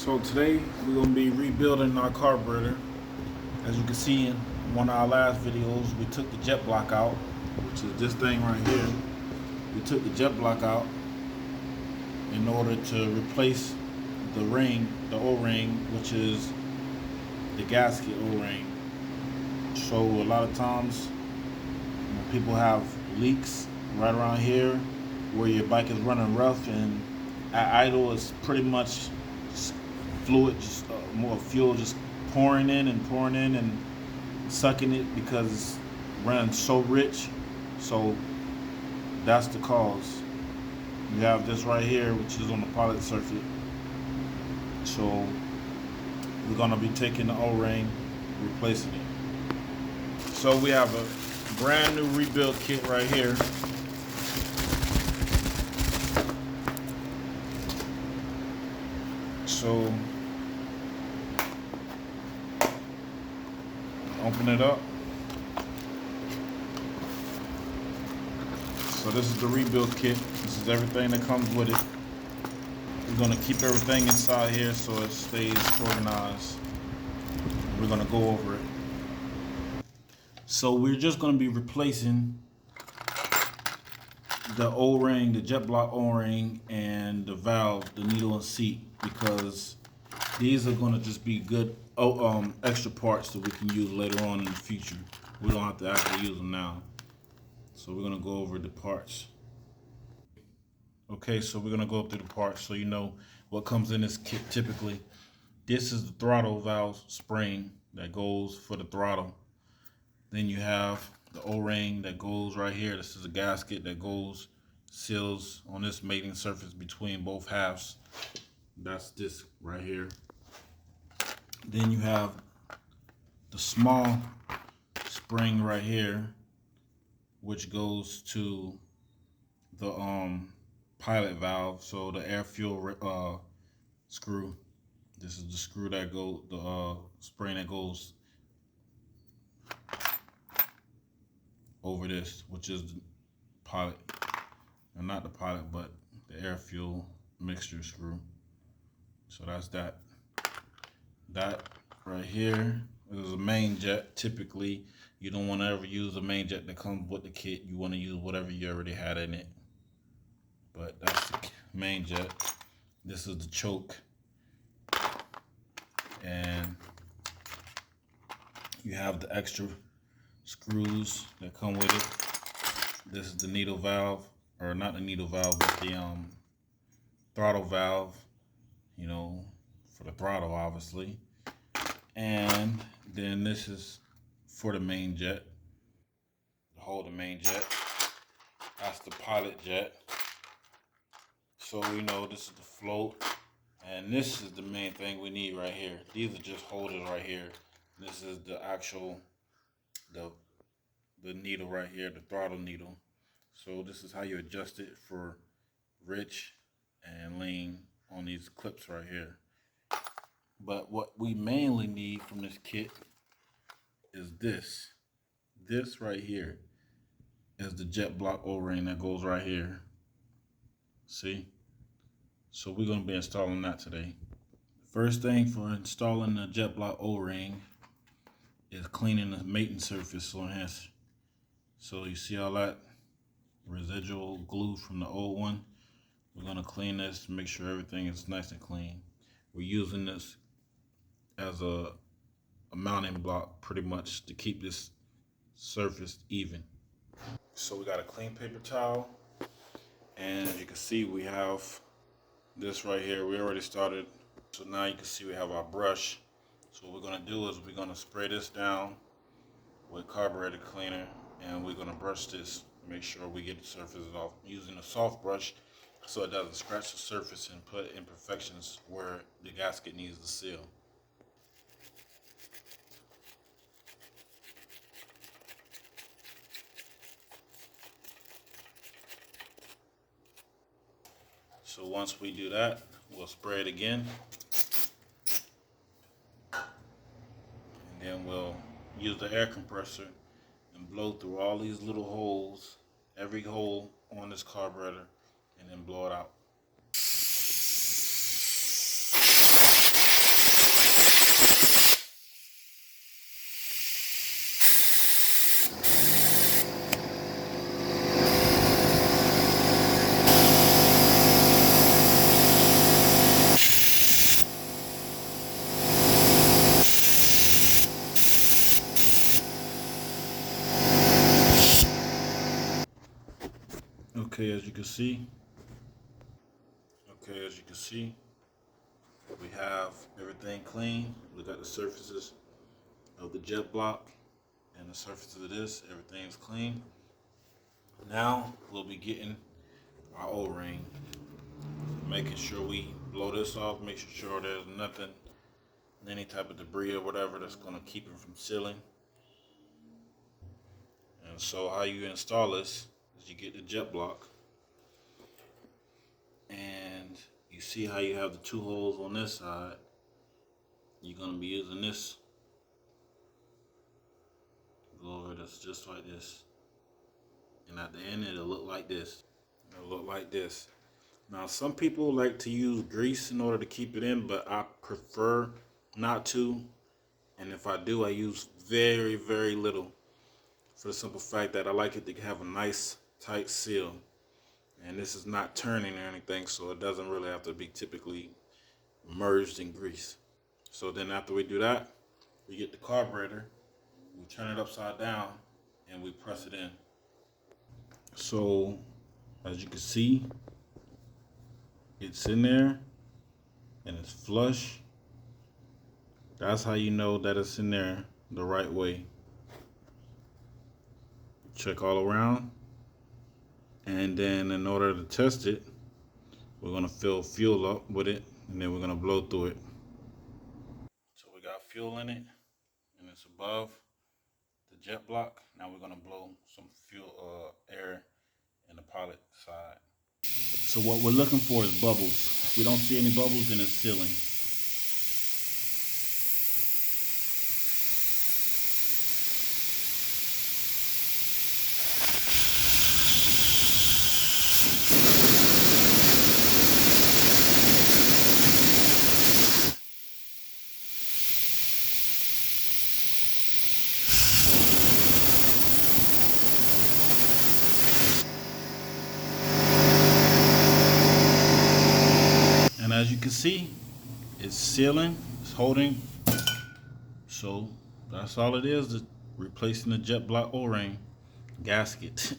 So today we're going to be rebuilding our carburetor. As you can see in one of our last videos, we took the jet block out, which is this thing right here. We took the jet block out in order to replace the ring, the O-ring, which is the gasket O-ring. So a lot of times people have leaks right around here where your bike is running rough, and at idle it's pretty much just fluid, just more fuel just pouring in and sucking it because it's running so rich. So that's the cause. You have this right here, which is on the pilot circuit. So we're gonna be taking the O-ring, replacing it. So we have a brand new rebuild kit right here. So open it up. So this is the rebuild kit. This is everything that comes with it. We're gonna keep everything inside here so it stays organized. We're gonna go over it. So we're just gonna be replacing the O-ring, the jetblock O-ring, and the valve, the needle and seat, because these are gonna just be good extra parts that we can use later on in the future. We don't have to actually use them now. So we're gonna go over the parts. Okay, so we're gonna go through the parts so you know what comes in this kit typically. This is the throttle valve spring that goes for the throttle. Then you have the O-ring that goes right here. This is a gasket that goes, seals on this mating surface between both halves. That's this right here. Then you have the small spring right here, which goes to the pilot valve, so the air fuel screw. This is the screw that goes, the spring that goes over this, which is the pilot, and not the pilot, but the air fuel mixture screw. So that's that. That right here is a main jet. Typically, you don't want to ever use a main jet that comes with the kit. You want to use whatever you already had in it. But that's the main jet. This is the choke. And you have the extra screws that come with it. This is the needle valve, or not the needle valve, but the throttle valve, you know, for the throttle obviously. And then this is for the main jet, to hold the main jet. That's the pilot jet. So we know this is the float, and this is the main thing we need right here. These are just holders right here. This is the actual, the needle right here, the throttle needle. So this is how you adjust it for rich and lean on these clips right here. But what we mainly need from this kit is this. This right here is the jet block O-ring that goes right here. See? So we're going to be installing that today. First thing for installing the jet block O-ring is cleaning the mating surface on this. So you see all that residual glue from the old one? We're going to clean this to make sure everything is nice and clean. We're using this as a mounting block pretty much to keep this surface even. So we got a clean paper towel, and as you can see we have this right here. We already started. So now you can see we have our brush. So what we're going to do is we're going to spray this down with carburetor cleaner, and we're going to brush this, make sure we get the surfaces off using a soft brush so it doesn't scratch the surface and put imperfections where the gasket needs to seal. So once we do that, we'll spray it again, and then we'll use the air compressor and blow through all these little holes, every hole on this carburetor, and then blow it out. Okay, as you can see, we have everything clean. Look at the surfaces of the jet block and the surface of this. Everything's clean. Now we'll be getting our O-ring, making sure we blow this off, making sure there's nothing, any type of debris or whatever that's gonna keep it from sealing. And so how you install this is you get the jet block, and you see how you have the two holes on this side. You're gonna be using this. Go over this just like this, and at the end it'll look like this. It'll look like this. Now some people like to use grease in order to keep it in, but I prefer not to. And if I do, I use very, very little, for the simple fact that I like it to have a nice tight seal. And this is not turning or anything, so it doesn't really have to be typically merged in grease. So then after we do that, we get the carburetor, we turn it upside down, and we press it in. So as you can see, it's in there and it's flush. That's how you know that it's in there the right way. Check all around, and then in order to test it, we're gonna fill fuel up with it, and then we're gonna blow through it. So we got fuel in it, and it's above the jet block. Now we're gonna blow some fuel air in the pilot side. So what we're looking for is bubbles. If we don't see any bubbles, then it's sealing. And as you can see, it's sealing, it's holding. So that's all it is, replacing the jet block O-ring gasket.